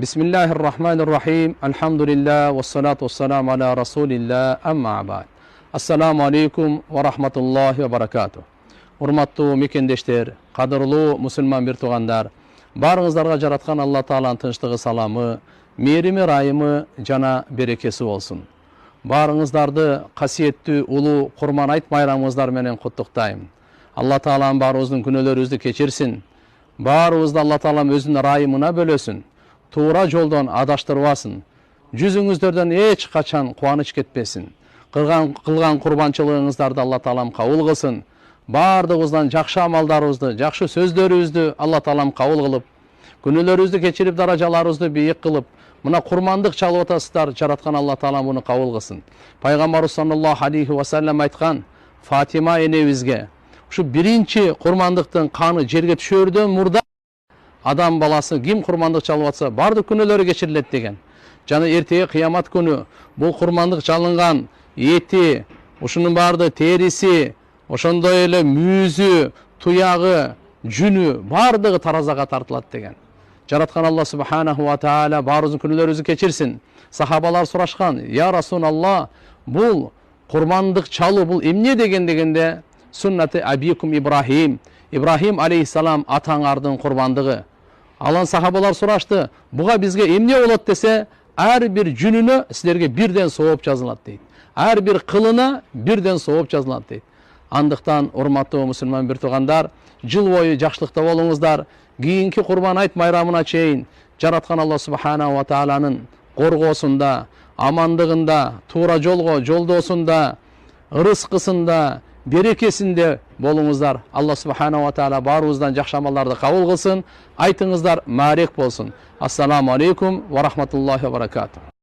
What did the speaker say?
Bismillahirrahmanirrahim. Alhamdulillah ve salatu vesselamu ala Rasulillah. Amma ba'd. Assalamu alaikum ve rahmatullahi ve barakatuh. Урматтуу мекендештер, кадырлуу мусулман бир туугандар, баарыңыздарга жараткан Алла Тааланын тынчтыгы, саламы, мээрими, райымы жана берекеси болсун. Баарыңыздарды касиеттүү улуу Курман айт майрамыңыздар менен куттуктайм. Алла Таалам баарыбыздын күнөөлөрүбүздү кечирсин. Баарыбызды Алла Таалам өзүнүн райымына бөлөсүн. Туура жолдон адаштырбасын. Жүзүңүздөрдөн эч качан кубаныч кетпесин. Кылган курбанчылыгыңыздарды Алла Таалам кабыл кылсын. Бардыгыбыздан жакшы амалдарыбызды, жакшы сөздөрүбүздү Алла Таалам кабыл кылып, күнөөлөрүбүздү кечирип, даражаларыбызды бийик кылып, мына курмандык чалып атасыздар, жараткан Алла Таалам буну кабыл кылсын. Пайгамбарыбыз саллаллаху алейхи ва саллям айткан, Фатима энебизге ушу биринчи курмандыктын каны жерге түшөрдөн мурда адам баласы ким курмандык чалып атса, бардык күнөөлөрү кечирилет деген. Жана эртеге кыямат күнү бул курмандык чалынган эти, ушунун баарды териси, ошондой эле мүйүзү, туягы, жүнү бардыгы таразага тартылат деген. Жараткан Алла субханаху ва таала баарыбыздын күнөөлөрүбүздү кечирсин. Сахабалар сурашкан: "Я Расулалла, бул курмандык чалуу бул эмне дегенде, суннаты абикум Ибрахим, Ибрахим алейхиссалам атаңардын курмандыгы." Алан сахабалар сурашты: "Буга бизге эмне болот?" десе, ар бир жүнүнө силерге бирден сооп жазылат дейт. Ар бир кылына бирден сооп жазылат дейт. Андыктан урматтуу мусулман бир туугандар, жыл бою жакшылыкта болуңуздар. Кийинки Курбан айт майрамына чейин жараткан Алла субханаху ва тааланын коргоосунда, амандыгында, туура жолго жолдоосунда, ырыскысында, берекесинде болуңуздар. Алла субханаху ва таала баарыбыздан жакшы амалдарды кабыл кылсын. Айтыңыздар маарек болсун. Ассаламу алейкум ва рахматуллахи ва баракатух.